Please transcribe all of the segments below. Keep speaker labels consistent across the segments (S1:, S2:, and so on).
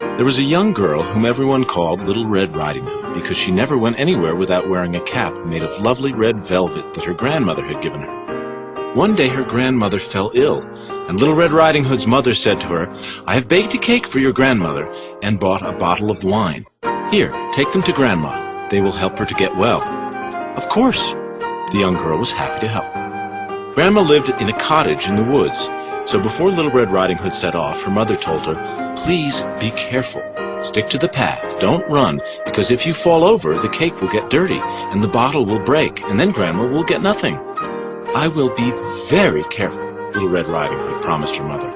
S1: There was a young girl whom everyone called Little Red Riding Hood because she never went anywhere without wearing a cap made of lovely red velvet that her grandmother had given her. One day her grandmother fell ill, and Little Red Riding Hood's mother said to her, "I have baked a cake for your grandmother and bought a bottle of wine. Here, take them to Grandma. They will help her to get well." Of course, the young girl was happy to help. Grandma lived in a cottage in the woods, so before Little Red Riding Hood set off, her mother told her, "Please be careful. Stick to the path. Don't run, because if you fall over, the cake will get dirty, and the bottle will break, and then Grandma will get nothing." "I will be very careful," Little Red Riding Hood promised her mother.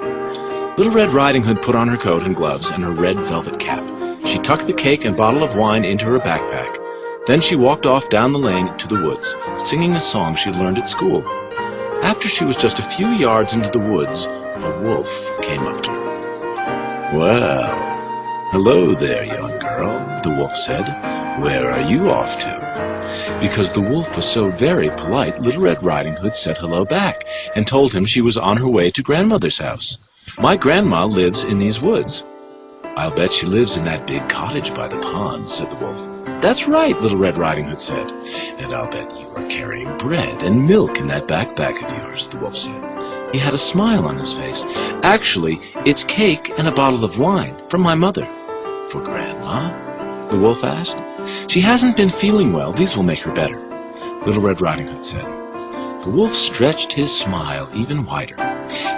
S1: Little Red Riding Hood put on her coat and gloves and her red velvet cap. She tucked the cake and bottle of wine into her backpack. Then she walked off down the lane to the woods, singing a song she'd learned at school. After she was just a few yards into the woods, a wolf came up to her. "Well, hello there, young girl," the wolf said. "Where are you off to?" Because the wolf was so very polite, Little Red Riding Hood said hello back and told him she was on her way to Grandmother's house. "My grandma lives in these woods." "I'll bet she lives in that big cottage by the pond," said the wolf. "That's right," Little Red Riding Hood said. "And I'll bet you are carrying bread and milk in that backpack of yours," the wolf said. He had a smile on his face. "Actually, it's cake and a bottle of wine from my mother." "For Grandma?" the wolf asked. "She hasn't been feeling well. These will make her better," Little Red Riding Hood said. The wolf stretched his smile even wider.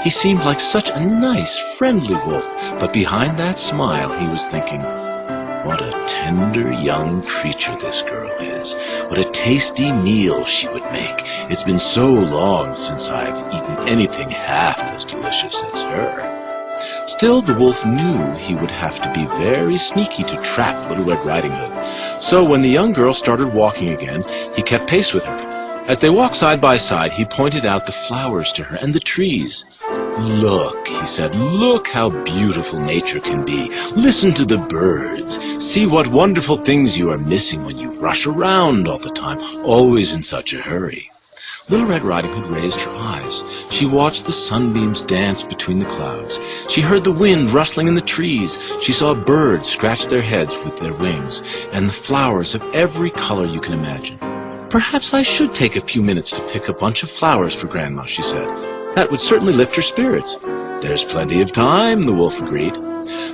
S1: He seemed like such a nice, friendly wolf, but behind that smile he was thinking, "What a tender young creature this girl is. What a tasty meal she would make. It's been so long since I've eaten anything half as delicious as her." Still, the wolf knew he would have to be very sneaky to trap Little Red Riding Hood. So when the young girl started walking again, he kept pace with her. As they walked side by side, he pointed out the flowers to her and the trees. "Look," he said, "look how beautiful nature can be. Listen to the birds. See what wonderful things you are missing when you rush around all the time, always in such a hurry." Little Red Riding Hood raised her eyes. She watched the sunbeams dance between the clouds. She heard the wind rustling in the trees. She saw birds scratch their heads with their wings, and the flowers of every color you can imagine. "Perhaps I should take a few minutes to pick a bunch of flowers for Grandma," she said. "That would certainly lift her spirits." "There's plenty of time," the wolf agreed.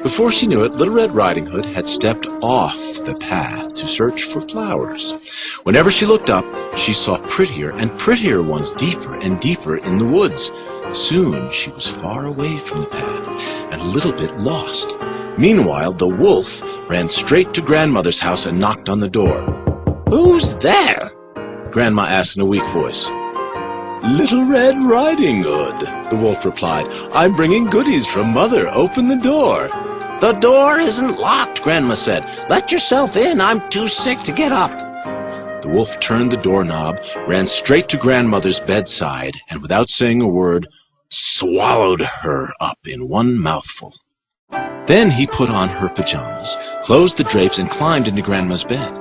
S1: Before she knew it, Little Red Riding Hood had stepped off the path to search for flowers. Whenever she looked up, she saw prettier and prettier ones deeper and deeper in the woods. Soon she was far away from the path and a little bit lost. Meanwhile, the wolf ran straight to Grandmother's house and knocked on the door. "Who's there?" Grandma asked in a weak voice. "Little Red Riding Hood," the wolf replied. "I'm bringing goodies from Mother. Open the door." "The door isn't locked," Grandma said. "Let yourself in. I'm too sick to get up." The wolf turned the doorknob, ran straight to Grandmother's bedside, and without saying a word, swallowed her up in one mouthful. Then he put on her pajamas, closed the drapes, and climbed into Grandma's bed.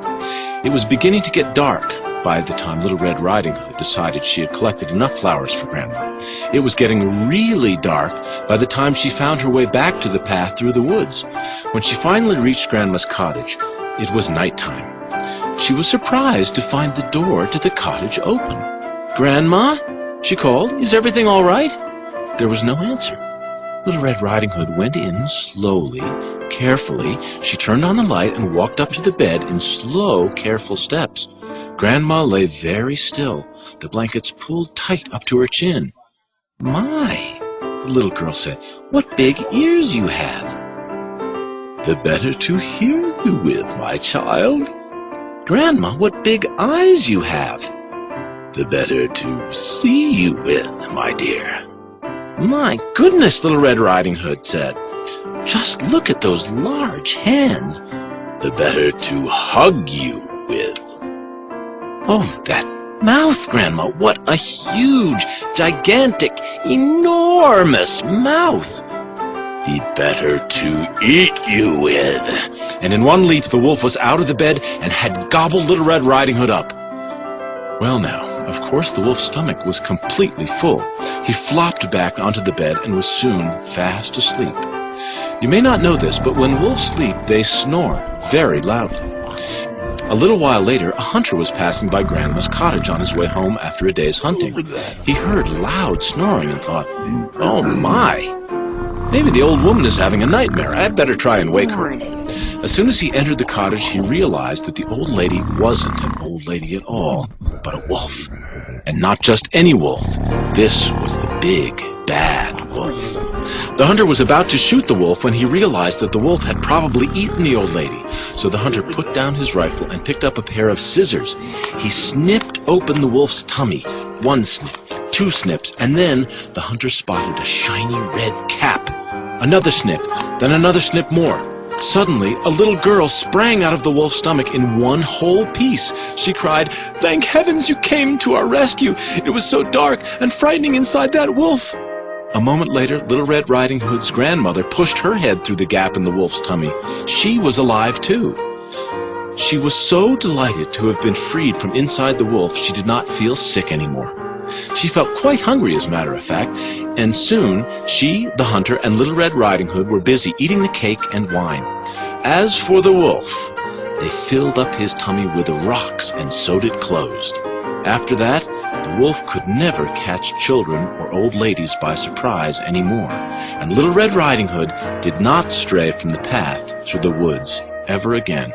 S1: It was beginning to get dark by the time Little Red Riding Hood decided she had collected enough flowers for Grandma. It was getting really dark by the time she found her way back to the path through the woods. When she finally reached Grandma's cottage, it was nighttime. She was surprised to find the door to the cottage open. "Grandma?" she called. "Is everything all right?" There was no answer. Little Red Riding Hood went in slowly, carefully. She turned on the light and walked up to the bed in slow, careful steps. Grandma lay very still, the blankets pulled tight up to her chin. "My," the little girl said, "what big ears you have." "The better to hear you with, my child." "Grandma, what big eyes you have." "The better to see you with, my dear." "My goodness," Little Red Riding Hood said. "Just look at those large hands." "The better to hug you with." "Oh, that mouth, Grandma, what a huge, gigantic, enormous mouth." "The better to eat you with." And in one leap, the wolf was out of the bed and had gobbled Little Red Riding Hood up. Well now, of course the wolf's stomach was completely full. He flopped back onto the bed and was soon fast asleep. You may not know this, but when wolves sleep, they snore very loudly. A little while later, a hunter was passing by Grandma's cottage on his way home after a day's hunting. He heard loud snoring and thought, "Oh my! Maybe the old woman is having a nightmare. I'd better try and wake her." As soon as he entered the cottage, he realized that the old lady wasn't an old lady at all, but a wolf. And not just any wolf. This was the big, bad wolf. The hunter was about to shoot the wolf when he realized that the wolf had probably eaten the old lady. So the hunter put down his rifle and picked up a pair of scissors. He snipped open the wolf's tummy. One snip, two snips, and then the hunter spotted a shiny red cap. Another snip, then another snip more. Suddenly, a little girl sprang out of the wolf's stomach in one whole piece. She cried, "Thank heavens you came to our rescue! It was so dark and frightening inside that wolf!" A moment later, Little Red Riding Hood's grandmother pushed her head through the gap in the wolf's tummy. She was alive too. She was so delighted to have been freed from inside the wolf, she did not feel sick anymore. She felt quite hungry, as a matter of fact, and soon she, the hunter, and Little Red Riding Hood were busy eating the cake and wine. As for the wolf, they filled up his tummy with rocks and sewed it closed. After that, the wolf could never catch children or old ladies by surprise anymore, and Little Red Riding Hood did not stray from the path through the woods ever again.